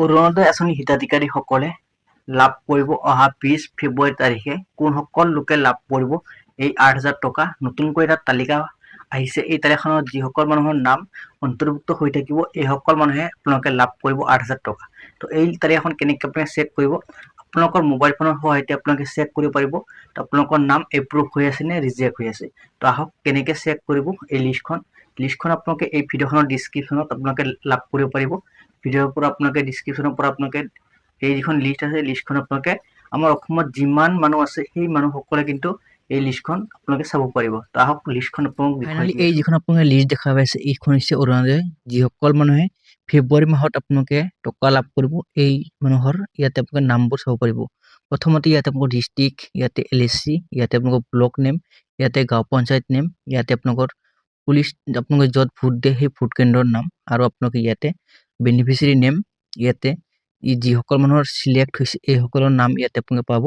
অৰুণোদয় আঁচনি হিতাধিকাৰীসকলে লাভ কৰিব অহা 20 ফেব্ৰুৱাৰী তাৰিখে কোনসকল লোকে লাভ কৰিব এই 8,000 টকা। নতুনকৈ এটা তালিকা আহিছে। এই তালিকাখনত যিসকল মানুহৰ নাম অন্তৰ্ভুক্ত হৈ থাকিব এইসকল মানুহে আপোনালোকে লাভ কৰিব 8,000 টকা। তো এই তালিকাখন কেনেকৈ আপুনি চেক কৰিব, আপোনালোকৰ মোবাইল ফোনৰ সহায়তে আপোনালোকে চেক কৰিব পাৰিব। তো আপোনালোকৰ নাম এপ্ৰুভ হৈ আছে নে ৰিজেক্ট হৈ আছে। তো আহক কেনেকৈ চেক কৰিব এই লিষ্টখন আপোনালোকে এই ভিডিঅ'খনৰ ডিছক্ৰিপশ্যনত আপোনালোকে লাভ কৰিব পাৰিব। ভিডিঅ'ৰ পৰা আপোনালোকে ডিছক্ৰিপশ্যনৰ পৰা আপোনালোকে এই যিখন লিষ্ট আছে লিষ্টখন আপোনালোকে আমাৰ অসমত যিমান মানুহ আছে সেই মানুহসকলে কিন্তু এই লিষ্টখন আপোনালোকে চাব পাৰিব। তো আহক লিষ্টখন আপোনাক ফাইনালি এই যিখন আপোনালোকে লিষ্ট দেখা পাইছে এইখন হৈছে অৰুণোদয়। যিসকল মানুহে ফেব্ৰুৱাৰী মাহত আপোনালোকে টকা লাভ কৰিব এই মানুহৰ ইয়াতে আপোনালোকে নামবোৰ চাব পাৰিব। প্ৰথমতে ইয়াতে আপোনালোকৰ ডিষ্ট্ৰিক্ট, ইয়াতে LSC, ইয়াতে আপোনালোকৰ ব্লক নেম, ইয়াতে গাঁও পঞ্চায়ত নেম, ইয়াতে আপোনালোকৰ পুলিচ আপোনালোকে য'ত ভোট দিয়ে সেই ভোট কেন্দ্ৰৰ নাম, আৰু আপোনালোকে ইয়াতে বেনিফিচিয়াৰী নেম, ইয়াতে যিসকল মানুহৰ চিলেক্ট হৈছে এইসকলৰ নাম ইয়াতে আপোনালোকে পাব।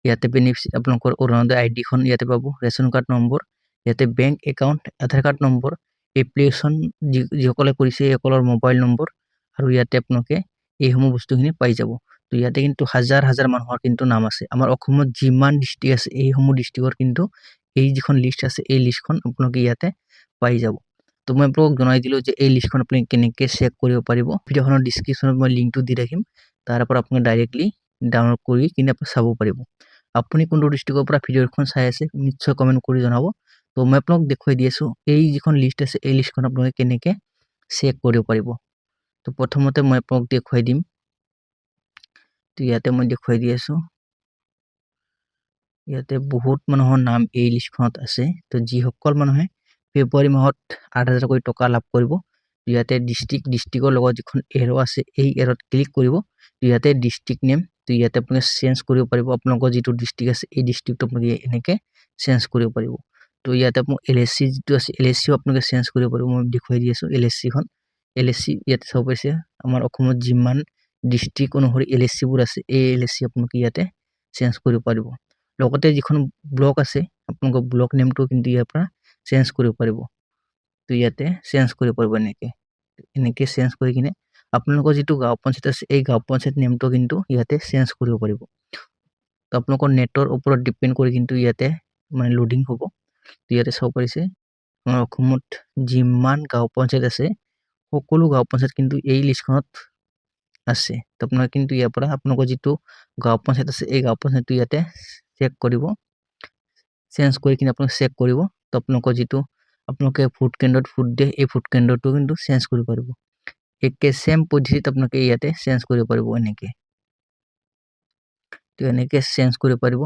ইয়াতে বেনিফিচিয়াৰী আপোনালোকৰ অৰুণোদয় ID খন ইয়াতে পাব, ৰেচন কাৰ্ড নম্বৰ, ইয়াতে বেংক একাউণ্ট, আধাৰ কাৰ্ড নম্বৰ, এপ্লিকেশ্যন যিসকলে কৰিছে এইসকলৰ মোবাইল নম্বৰ, আৰু ইয়াতে আপোনালোকে এইসমূহ বস্তুখিনি পাই যাব। তো ইয়াতে কিন্তু হাজাৰ হাজাৰ মানুহৰ কিন্তু নাম আছে। আমাৰ অসমত যিমান ডিষ্ট্ৰিক্ট আছে এইসমূহ ডিষ্ট্ৰিক্টৰ কিন্তু এই যিখন লিষ্ট আছে এই লিষ্টখন আপোনালোকে ইয়াতে পাই যাব। তো মই আপোনালোকক জনাই দিলোঁ যে এই লিষ্টখন আপুনি কেনেকৈ চেক কৰিব পাৰিব। ভিডিঅ'খনৰ ডিছক্ৰিপশ্যনত মই লিংকটো দি ৰাখিম, তাৰ পৰা আপুনি ডাইৰেক্টলি ডাউনলোড কৰি কিনে আপুনি চাব পাৰিব। আপুনি কোনটো ডিষ্ট্ৰিক্টৰ পৰা ভিডিঅ'খন চাই আছে নিশ্চয় কমেণ্ট কৰি জনাব। তো মই আপোনাক দেখুৱাই দি আছোঁ এই যিখন লিষ্ট আছে এই লিষ্টখন আপোনালোকে কেনেকৈ চেক কৰিব পাৰিব। তো প্ৰথমতে মই আপোনাক দেখুৱাই দিম। তো ইয়াতে মই দেখুৱাই দি আছোঁ। ইয়াতে বহুত মানুহৰ নাম এই লিষ্টখনত আছে। তো যিসকল মানুহে ফেব্ৰুৱাৰী মাহত 8,000 কৰি টকা লাভ কৰিব, ইয়াতে ডিষ্ট্ৰিক্টৰ লগত যিখন এৰ' আছে এই এৰ'ত ক্লিক কৰিব। ইয়াতে ডিষ্ট্ৰিক্ট নেম, তো ইয়াতে আপুনি চেঞ্জ কৰিব পাৰিব। আপোনালোকৰ যিটো ডিষ্ট্ৰিক্ট আছে এই ডিষ্ট্ৰিক্টটো আপুনি এনেকৈ চেঞ্জ কৰিব পাৰিব। তো ইয়াতে আপোনাৰ LSC যিটো আছে LSCও আপোনালোকে চেঞ্জ কৰিব পাৰিব। মই দেখুৱাই দি আছোঁ LSCখন। LSC ইয়াতে চাব পাইছে আমাৰ অসমত যিমান ডিষ্ট্ৰিক্ট অনুসৰি LSCবোৰ আছে এই LSC আপোনালোকে ইয়াতে চেঞ্জ কৰিব পাৰিব। লগতে যিখন ব্লক আছে আপোনালোকৰ ব্লক নেমটো কিন্তু ইয়াৰ পৰা চেঞ্জ কৰিব পাৰিব। তো ইয়াতে চেঞ্জ কৰিব পাৰিব এনেকৈ চেঞ্জ কৰি কিনে আপোনালোকৰ যিটো গাঁও পঞ্চায়ত আছে এই গাঁও পঞ্চায়ত নেমটো কিন্তু ইয়াতে চেঞ্জ কৰিব পাৰিব। তো আপোনালোকৰ নেটৰ ওপৰত ডিপেণ্ড কৰি কিন্তু ইয়াতে মানে লোডিং হ'ব। তো ইয়াতে চাব পাৰিছে আমাৰ অসমত যিমান গাঁও পঞ্চায়ত আছে সকলো গাঁও পঞ্চায়ত কিন্তু এই লিষ্টখনত আছে। তো আপোনালোকে কিন্তু ইয়াৰ পৰা আপোনালোকৰ যিটো গাঁও পঞ্চায়ত আছে এই গাঁও পঞ্চায়তটো ইয়াতে চেক কৰিব, চেঞ্জ কৰি কিনে আপোনালোকে চেক কৰিব। তো আপোনালোকৰ যিটো আপোনালোকে ভোট কেন্দ্ৰত ভোট দিয়ে এই ভোট কেন্দ্ৰটো কিন্তু চেঞ্জ কৰিব পাৰিব। একে চেম পদ্ধতিত আপোনালোকে ইয়াতে চেঞ্জ কৰিব পাৰিব এনেকৈ। তো এনেকৈ চেঞ্জ কৰিব পাৰিব।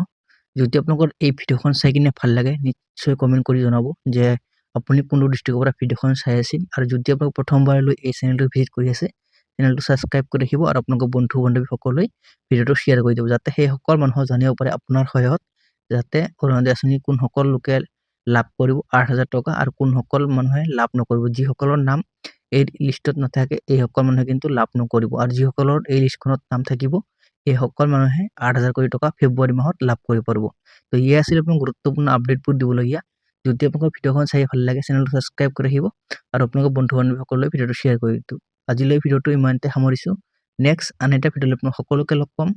যদি আপোনালোকৰ এই ভিডিঅ'খন চাই কিনে ভাল লাগে নিশ্চয় কমেণ্ট কৰি জনাব যে আপুনি কোনটো ডিষ্ট্ৰিক্টৰ পৰা ভিডিঅ'খন চাই আছিল। আৰু যদি আপোনালোক প্ৰথমবাৰলৈ এই চেনেলটো ভিজিট কৰি আছে চেনেলটো ছাবস্ক্ৰাইব কৰি ৰাখিব, আৰু আপোনালোকৰ বন্ধু বান্ধৱীসকললৈ ভিডিঅ'টো শ্বেয়াৰ কৰি দিব যাতে সেই সকল মানুহে জানিব পাৰে আপোনাৰ সহায়ত যাতে অৰুণোদয় আঁচনি কোনসকল লোকে লাভ কৰিব 8,000 টকা, আৰু কোনসকল মানুহে লাভ নকৰিব। যিসকলৰ নাম এই লিষ্টত নাথাকে এইসকল মানুহে কিন্তু লাভ নকৰিব, আৰু যিসকলৰ এই লিষ্টখনত নাম থাকিব এইসকল মানুহে 8,000 কৰি টকা ফেব্ৰুৱাৰী মাহত লাভ কৰিব পাৰিব। তো ইয়ে আছিল আপোনাৰ গুৰুত্বপূৰ্ণ আপডেটবোৰ দিবলগীয়া। যদি আপোনালোকৰ ভিডিঅ'খন চাই ভাল লাগে চেনেলটো ছাবস্ক্ৰাইব কৰি ৰাখিব, আৰু আপোনালোকৰ বন্ধু বান্ধৱীসকললৈ ভিডিঅ'টো শ্বেয়াৰ কৰি দিব। আজিলৈ ভিডিঅ'টো ইমানতে সামৰিছোঁ। নেক্সট আন এটা ভিডিঅ'লৈ আপোনাক সকলোকে লগ পাম।